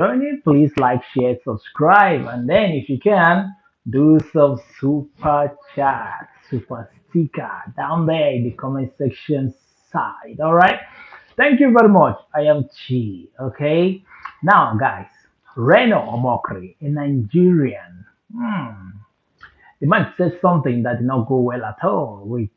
joining, please like, share, subscribe, and then if you can, do some super chat, super sticker down there in the comment section side. All right. Thank you very much. I am Chi. Okay. Now, guys, Reno Omokri, a Nigerian. The man said something that did not go well at all with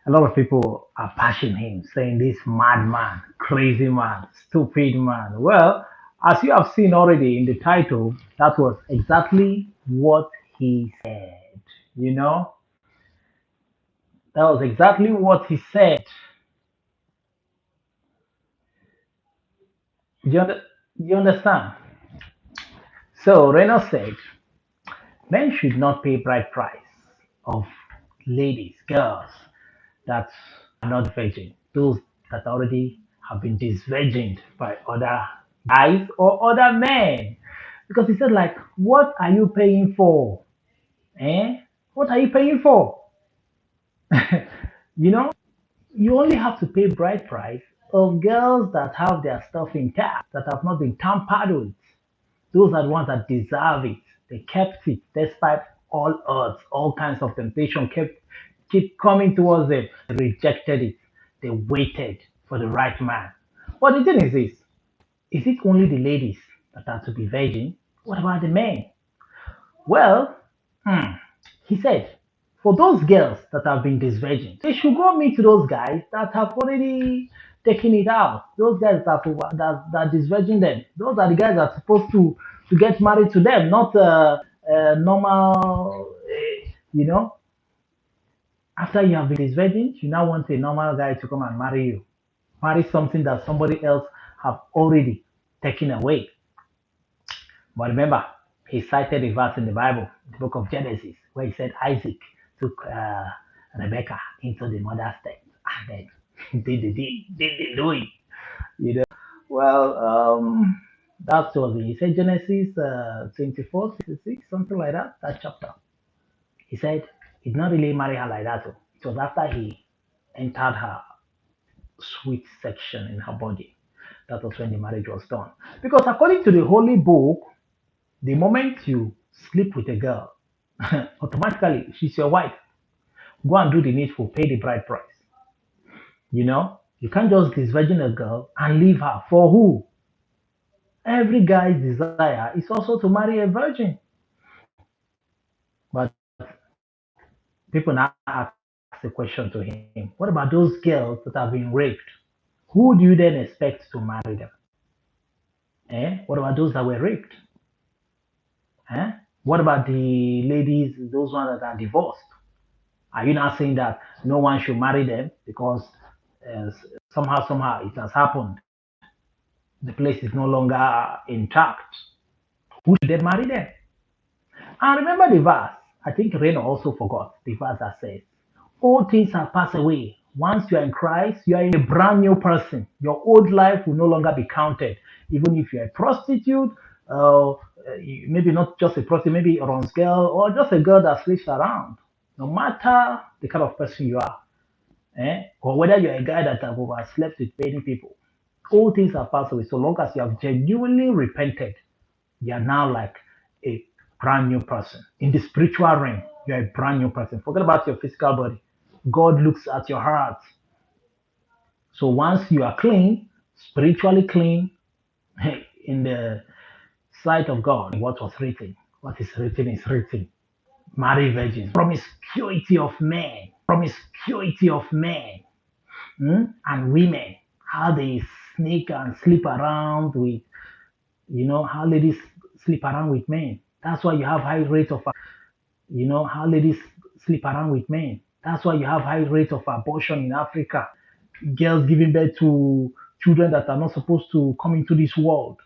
a lot of people are bashing him, saying this madman, crazy man, stupid man. Well, as you have seen already in the title, that was exactly what he said. You know, that was exactly what he said. Do you, under, you understand? So Reynolds said, men should not pay bride price of ladies, girls that are not virgin, those that already have been disvirgined by other guys or other men. Because he said, like, what are you paying for? Eh? What are you paying for? You know, you only have to pay bride price of girls that have their stuff intact, that have not been tampered with. Those are the ones that deserve it. They kept it despite all odds, all kinds of temptation keep coming towards them. They rejected it. They waited for the right man. But the thing is this: is it only the ladies that are to be virgin? What about the men? Well, he said, for those girls that have been disvirgin, they should go meet those guys that have already taken it out. Those guys that disvirgin them. Those are the guys that are supposed to get married to them, not normal. You know, after you have been disvirgin, you now want a normal guy to come and marry you. Marry something that somebody else have already taken away. But remember, he cited a verse in the Bible, the book of Genesis, where he said Isaac took Rebecca into the mother's tent, and then they do it. You know. Well, that was it. He said Genesis 24, 66, something like that, that chapter. He said he did not really marry her like that. Oh. It was after he entered her sweet section in her body. That was when the marriage was done. Because according to the holy book, the moment you sleep with a girl, automatically she's your wife. Go and do the needful, pay the bride price. You know, you can't just disvirgin a girl and leave her. For who? Every guy's desire is also to marry a virgin. But people now ask the question to him, what about those girls that have been raped? Who do you then expect to marry them? Eh? What about those that were raped? Eh? What about the ladies, those ones that are divorced? Are you not saying that no one should marry them because uh, somehow it has happened? The place is no longer intact. Who should then marry them? And remember the verse. I think Reno also forgot the verse that says, all things have passed away. Once you are in Christ, you are a brand new person. Your old life will no longer be counted. Even if you're a prostitute, maybe not just a prostitute, maybe a runs girl, or just a girl that sleeps around. No matter the kind of person you are, or whether you're a guy that have overslept with many people, all things have passed away. So long as you have genuinely repented, you are now like a brand new person. In the spiritual realm, you're a brand new person. Forget about your physical body. God looks at your heart. So once you are clean, spiritually clean, in the sight of God, what was written, what is written is written. Marry virgins, promiscuity of men, promiscuity of men and women, how they sneak and sleep around with, how ladies sleep around with men. That's why you have high rate of, how ladies sleep around with men. That's why you have high rate of abortion in Africa. Girls giving birth to children that are not supposed to come into this world.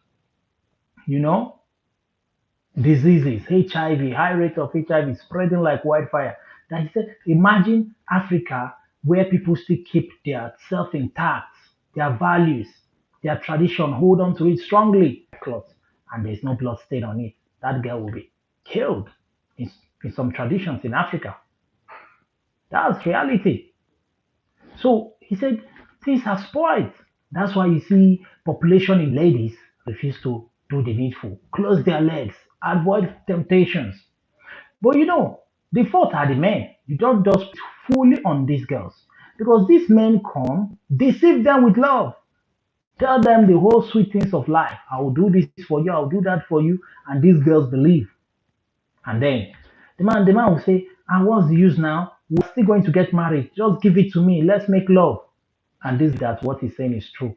You know, diseases, HIV, high rate of HIV spreading like wildfire. That he said, imagine Africa where people still keep their self intact, their values, their tradition, hold on to it strongly. Cloth, and there's no blood stain on it. That girl will be killed in some traditions in Africa. That's reality. So he said things have spoiled. That's why you see population in ladies refuse to do the needful, close their legs, avoid temptations. But the fault are the men. You don't just fully on these girls because these men come, deceive them with love, tell them the whole sweet things of life. I will do this for you, I will do that for you, and these girls believe. And then the man will say, "And what's the use now? We're still going to get married. Just give it to me. Let's make love." And this that what he's saying is true.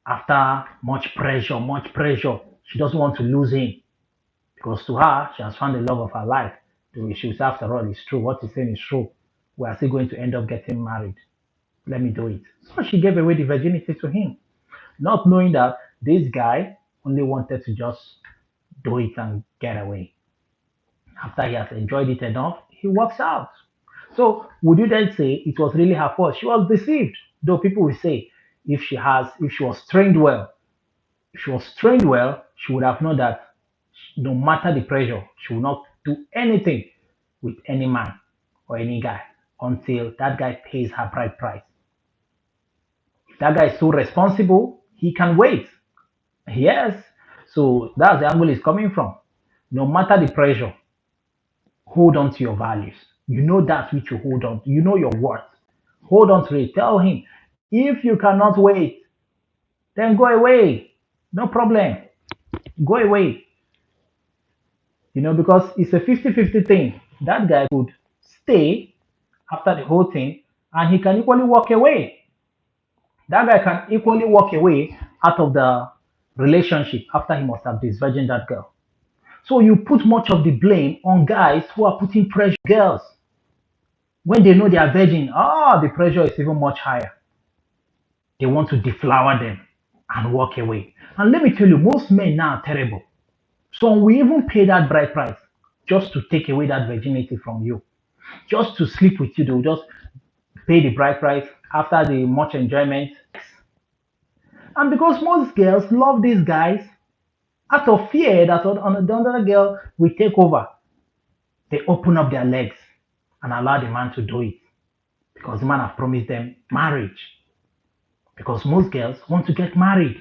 After much pressure, she doesn't want to lose him because to her, she has found the love of her life. She will say, after all, it's true. What he's saying is true. We are still going to end up getting married. Let me do it. So she gave away the virginity to him, not knowing that this guy only wanted to just do it and get away. After he has enjoyed it enough, he walks out. So would you then say it was really her fault? She was deceived. Though people will say if she was trained well, if she was trained well, she would have known that no matter the pressure, she will not do anything with any man or any guy until that guy pays her bride price. If that guy is so responsible, he can wait. Yes. So that's the angle it's coming from. No matter the pressure, hold on to your values. You know that which you hold on. You know your worth. Hold on to it. Tell him, if you cannot wait, then go away. No problem. Go away. Because it's a 50-50 thing. That guy could stay after the whole thing and he can equally walk away. That guy can equally walk away out of the relationship after he must have disvirgined that girl. So you put much of the blame on guys who are putting pressure on girls. When they know they are virgin, the pressure is even much higher. They want to deflower them and walk away. And let me tell you, most men now are terrible. Some will even pay that bride price just to take away that virginity from you. Just to sleep with you, they'll just pay the bride price after the much enjoyment. And because most girls love these guys, out of fear that the other girl will take over, they open up their legs and allow the man to do it because the man has promised them marriage. Because most girls want to get married.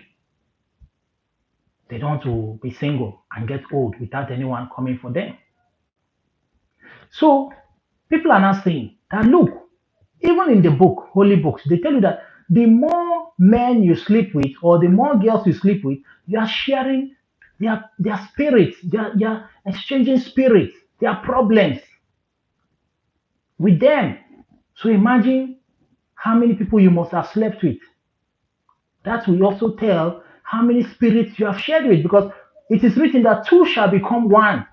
They don't want to be single and get old without anyone coming for them. So people are now saying that look, even in the book, holy books, they tell you that the more men you sleep with or the more girls you sleep with, you are sharing their spirits, you're exchanging spirits, their problems with them. So imagine how many people you must have slept with. That will also tell how many spirits you have shared with because it is written that two shall become one.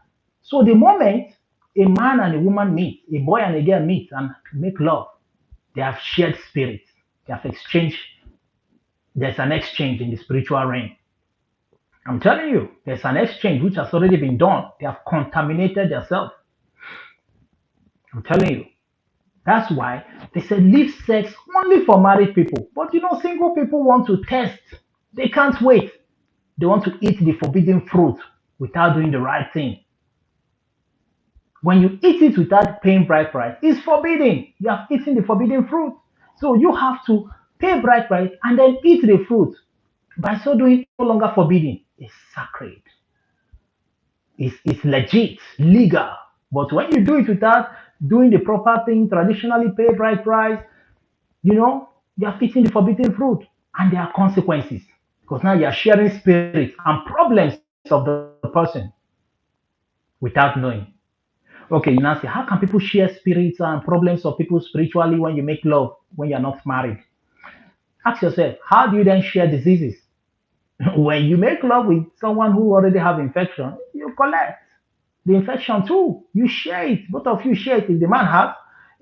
So the moment a man and a woman meet, a boy and a girl meet and make love, they have shared spirits. They have exchanged. There's an exchange in the spiritual realm. I'm telling you, there's an exchange which has already been done. They have contaminated themselves. I'm telling you. That's why they say leave sex only for married people. But single people want to test. They can't wait. They want to eat the forbidden fruit without doing the right thing. When you eat it without paying bride price, it's forbidden. You have eaten the forbidden fruit. So you have to pay bride price and then eat the fruit. By so doing, it's no longer forbidden. It's sacred. It's legit, legal. But when you do it without doing the proper thing, traditionally pay bride price, you are eating the forbidden fruit. And there are consequences. Because now you are sharing spirits and problems of the person without knowing. Okay, you now say, how can people share spirits and problems of people spiritually when you make love, when you're not married? Ask yourself, how do you then share diseases? When you make love with someone who already have infection, you collect the infection too. You share it. Both of you share it. If the man has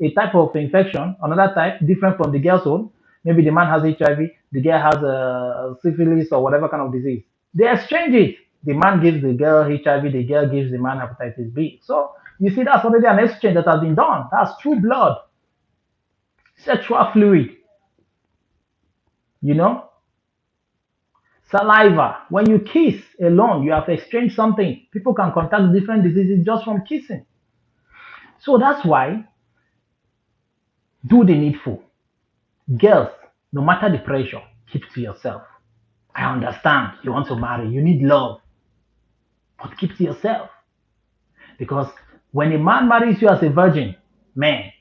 a type of infection, another type different from the girl's own, maybe the man has HIV, the girl has syphilis or whatever kind of disease. They exchange it. The man gives the girl HIV, the girl gives the man hepatitis B. So you see, that's already an exchange that has been done. That's true blood, sexual fluid. You know, saliva. When you kiss alone, you have exchanged something. People can contact different diseases just from kissing. So that's why do the needful. Girls, no matter the pressure, keep to yourself. I understand you want to marry, you need love, but keep to yourself. Because when a man marries you as a virgin, man,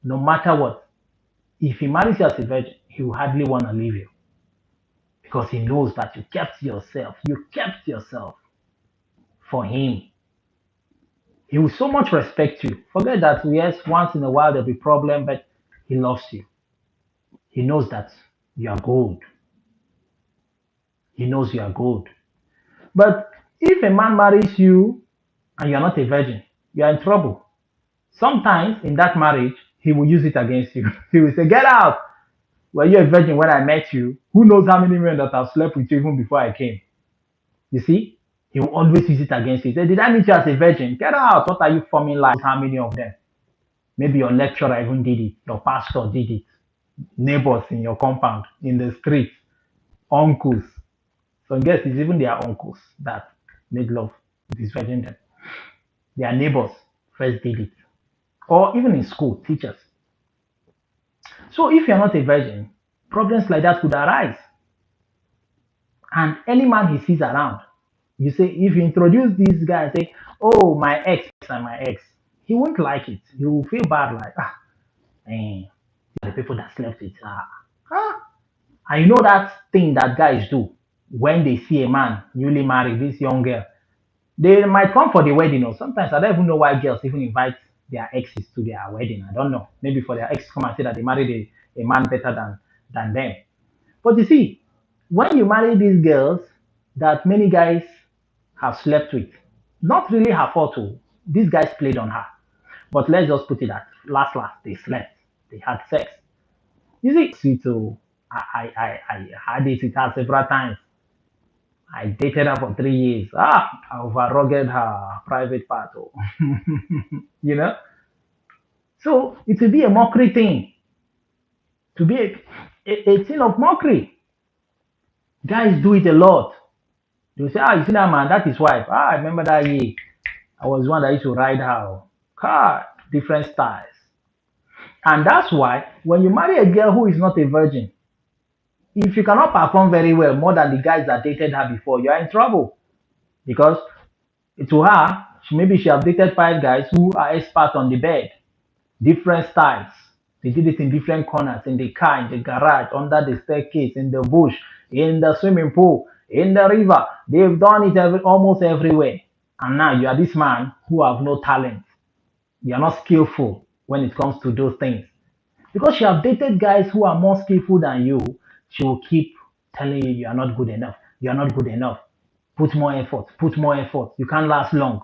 no matter what, if he marries you as a virgin, he will hardly want to leave you because he knows that you kept yourself. You kept yourself for him. He will so much respect you. Forget that, yes, once in a while there'll be problem, but he loves you. He knows that you are gold. He knows you are gold. But if a man marries you and you're not a virgin, you are in trouble. Sometimes in that marriage, he will use it against you. He will say, "Get out. Were you a virgin when I met you? Who knows how many men that have slept with you even before I came?" You see? He will always use it against you. He say, "Did I meet you as a virgin? Get out. What are you forming like? How many of them? Maybe your lecturer even did it. Your pastor did it. Neighbors in your compound, in the street, uncles." So guess it's even their uncles that made love with this virgin them. Their neighbors first did it. Or even in school, teachers. So if you're not a virgin, problems like that could arise. And any man he sees around, you say, if you introduce this guy, say, "Oh, my ex and my ex," he won't like it. He will feel bad, like, man, the people that slept with her. Ah. And you know that thing that guys do when they see a man newly married, this young girl, they might come for the wedding, or sometimes I don't even know why girls even invite their exes to their wedding. I don't know. Maybe for their ex to come and say that they married a man better than them. But you see, when you marry these girls that many guys have slept with, not really her fault, too. These guys played on her. But let's just put it that last, they slept. They had sex. You see, sweet, oh, I had it with her several times. I dated her for 3 years. I over-rugged her private part. Oh. You know? So it will be a mockery thing. To be a thing of mockery. Guys do it a lot. They'll say, you see that man, that is wife. I remember that year. I was one that used to ride her. Car, different styles. And that's why when you marry a girl who is not a virgin, if you cannot perform very well more than the guys that dated her before, you are in trouble. Because to her, maybe she have dated 5 guys who are expert on the bed, different styles. They did it in different corners, in the car, in the garage, under the staircase, in the bush, in the swimming pool, in the river. They've done it almost everywhere. And now you are this man who have no talent. You are not skillful when it comes to those things. Because you have dated guys who are more skillful than you, she will keep telling you you are not good enough. You are not good enough. Put more effort. Put more effort. You can't last long.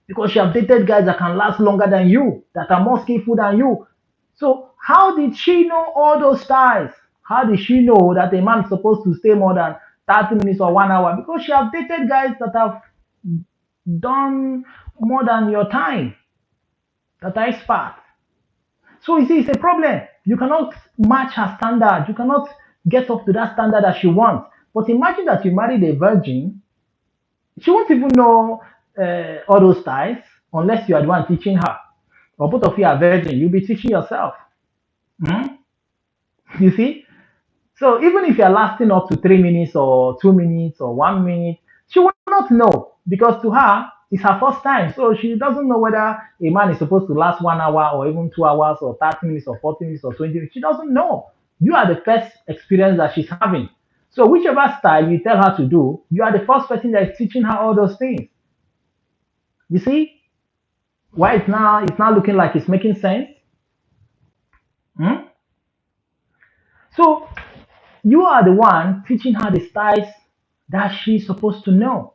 Because you have dated guys that can last longer than you, that are more skillful than you. So how did she know all those styles? How did she know that a man is supposed to stay more than 30 minutes or 1 hour? Because she have dated guys that have done more than your time, that are expert. So you see, it's a problem. You cannot match her standard. You cannot get up to that standard that she wants. But imagine that you married a virgin. She won't even know all those styles unless you are the one teaching her. Or both of you are virgin, you'll be teaching yourself. Hmm? You see? So even if you're lasting up to 3 minutes or 2 minutes or 1 minute, she will not know because to her, it's her first time. So she doesn't know whether a man is supposed to last 1 hour or even 2 hours or 30 minutes or 40 minutes or 20 minutes. She doesn't know. You are the first experience that she's having. So whichever style you tell her to do, you are the first person that is teaching her all those things. You see? Why it's now looking like it's making sense? Hmm? So you are the one teaching her the styles that she's supposed to know.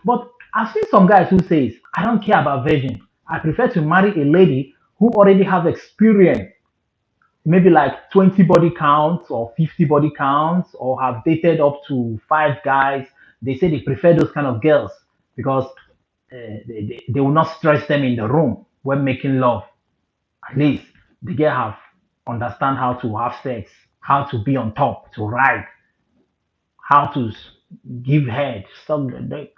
But I've seen some guys who says, "I don't care about virgin. I prefer to marry a lady who already have experience, maybe like 20 body counts or 50 body counts, or have dated up to 5 guys." They say they prefer those kind of girls because they will not stress them in the room when making love. At least the girl have understand how to have sex, how to be on top, to ride, how to give head, suck the dick,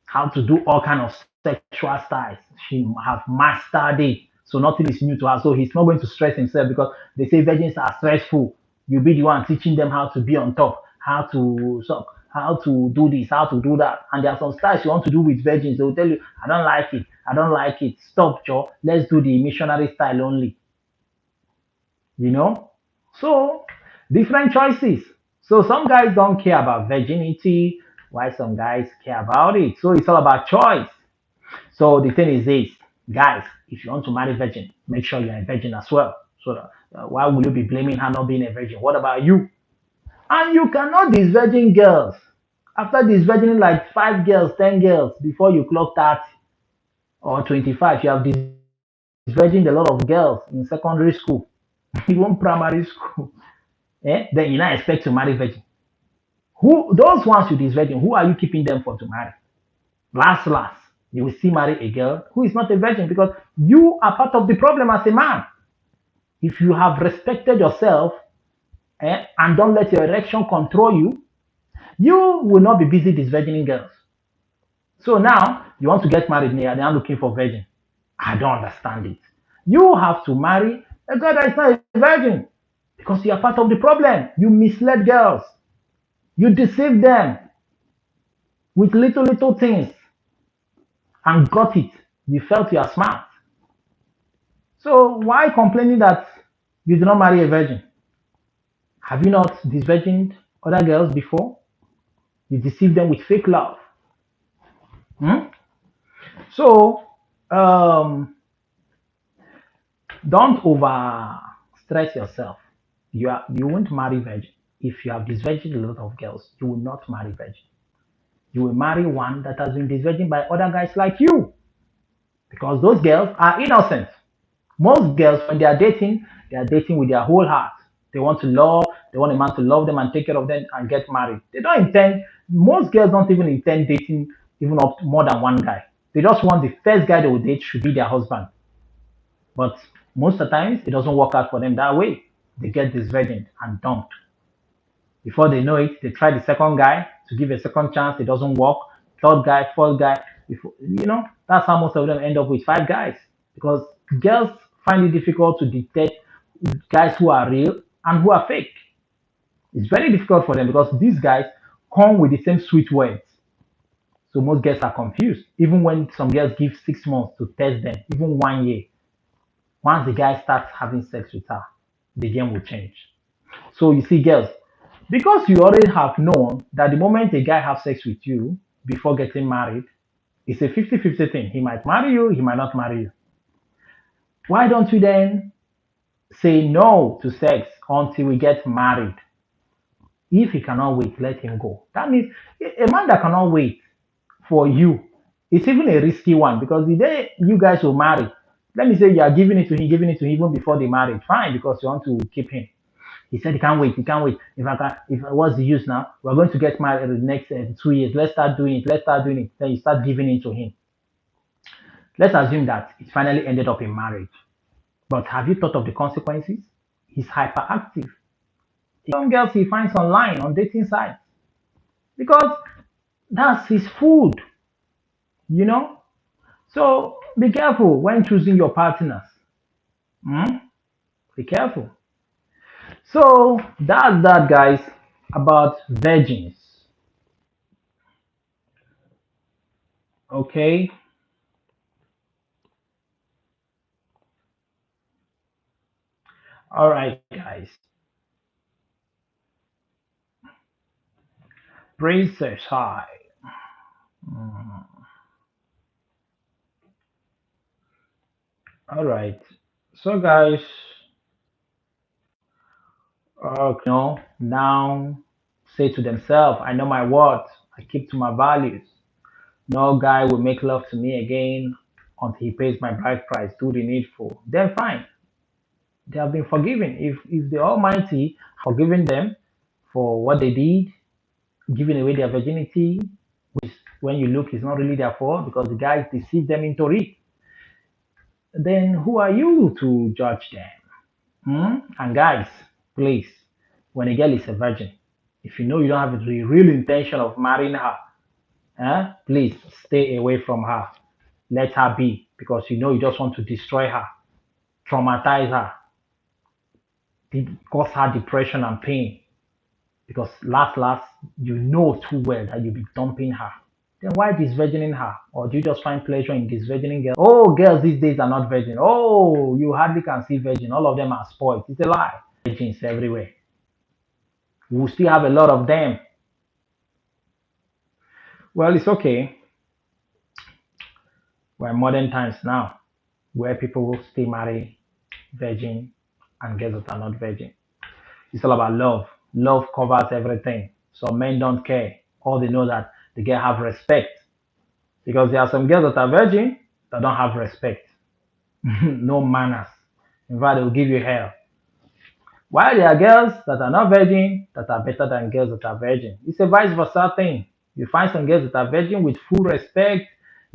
how to do all kind of sexual styles. She have mastered it. So nothing is new to her. So he's not going to stress himself because they say virgins are stressful. You'll be the one teaching them how to be on top, how to suck, how to do this, how to do that. And there are some styles you want to do with virgins. They will tell you, I don't like it. I don't like it. Stop, Joe. Let's do the missionary style only. You know? So, different choices. So, some guys don't care about virginity, while some guys care about it. So, it's all about choice. So, the thing is this, guys, if you want to marry virgin, make sure you're a virgin as well. So, why will you be blaming her not being a virgin? What about you? And you cannot disvirgin girls. After disvirgining like 5 girls, 10 girls before you clock 30 or 25, you have disvirgined a lot of girls in secondary school, even primary school. Then you now expect to marry virgin. Who those ones you disvirgin, who are you keeping them for to marry? Last, you will still marry a girl who is not a virgin because you are part of the problem as a man. If you have respected yourself and don't let your erection control you, you will not be busy disvirgining girls. So now you want to get married and you're looking for virgin. I don't understand it. You have to marry a girl that is not a virgin because you are part of the problem. You misled girls. You deceived them with little things and got it. You felt you are smart. So why complaining that you did not marry a virgin? Have you not disvirgined other girls before? You deceived them with fake love. Hmm? So um, don't over stress yourself. You won't marry virgin. If you have disvirgined a lot of girls, you will not marry virgin. You will marry one that has been disvirgined by other guys like you. Because those girls are innocent. Most girls, when they are dating with their whole heart. They want a man to love them and take care of them and get married. They don't intend, most girls don't even intend dating even up to more than one guy. They just want the first guy they will date should be their husband. But most of the times, it doesn't work out for them that way. They get disvirgined and dumped. Before they know it, they try the second guy to give a second chance. It doesn't work. Third guy, fourth guy. That's how most of them end up with 5 guys. Because girls find it difficult to detect guys who are real and who are fake. It's very difficult for them because these guys come with the same sweet words. So most girls are confused. Even when some girls give 6 months to test them, even 1 year, once the guy starts having sex with her, the game will change. So you see, girls, because you already have known that the moment a guy has sex with you before getting married, it's a 50-50 thing. He might marry you, he might not marry you. Why don't you then say no to sex until we get married? If he cannot wait, let him go. That means a man that cannot wait for you, it's even a risky one because the day you guys will marry, let me say you are giving it to him even before the marriage, fine, because you want to keep him. He said he can't wait. He can't wait. What's the use now? We're going to get married in the next 2 years. Let's start doing it. Let's start doing it. Then you start giving in to him. Let's assume that it finally ended up in marriage. But have you thought of the consequences? He's hyperactive. Young girls he finds online on dating sites because that's his food. You know. So be careful when choosing your partners. Hmm? Be careful. So that's that, guys, about virgins. Okay. All right, guys. Princess High. All right. So, guys, now say to themselves, I know my worth. I keep to my values. No guy will make love to me again until he pays my bride price. Do the needful. Then fine. They have been forgiven. If the Almighty forgiven them for what they did, giving away their virginity, which when you look is not really their fault because the guys deceived them into it, then who are you to judge them? And guys, please, when a girl is a virgin, if you know you don't have the real intention of marrying her, please stay away from her. Let her be because you know you just want to destroy her, traumatize her, cause her depression and pain because last you know too well that you'll be dumping her. Then why disvirgining her? Or do you just find pleasure in disvirgining girls? Oh, girls these days are not virgin. Oh, you hardly can see virgin. All of them are spoiled. It's a lie. Virgins everywhere. We still have a lot of them. Well, it's okay. We're in modern times now where people will still marry virgin and girls that are not virgin. It's all about love. Love covers everything. So men don't care. All they know that the girl have respect. Because there are some girls that are virgin that don't have respect. No manners. In fact, they will give you hell. While there are girls that are not virgin that are better than girls that are virgin. It's a vice versa thing. You find some girls that are virgin with full respect,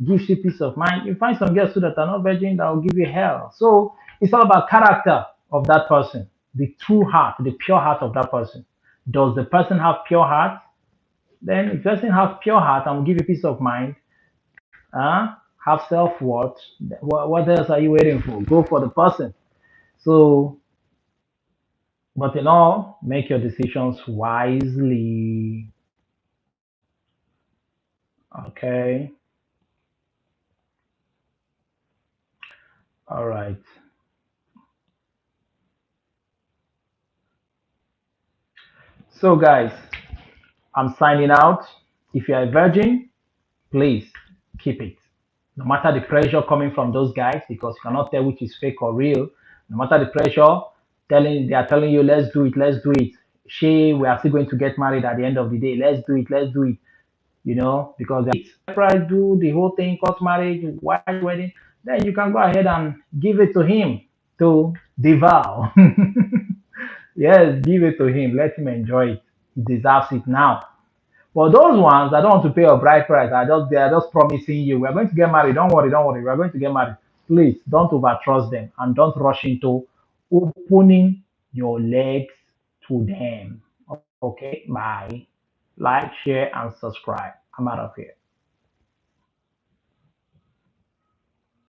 gives you peace of mind. You find some girls too that are not virgin that will give you hell. So it's all about character of that person, the true heart, the pure heart of that person. Does the person have pure heart? Then if the person have pure heart and will give you peace of mind, have self-worth, what else are you waiting for? Go for the person. So, but in all, make your decisions wisely. Okay. All right. So, guys, I'm signing out. If you're a virgin, please keep it. No matter the pressure coming from those guys, because you cannot tell which is fake or real. No matter the pressure, they are telling you, let's do it. We are still going to get married at the end of the day. Let's do it. Because the price do the whole thing, court marriage, white wedding, then you can go ahead and give it to him to devour. Yes, give it to him. Let him enjoy it. He deserves it now. But those ones that don't want to pay a bride price they are just promising you, we're going to get married. Don't worry, we're going to get married. Please don't overtrust them and don't rush into opening your legs to them. Okay, bye. Like, share, and subscribe. I'm out of here.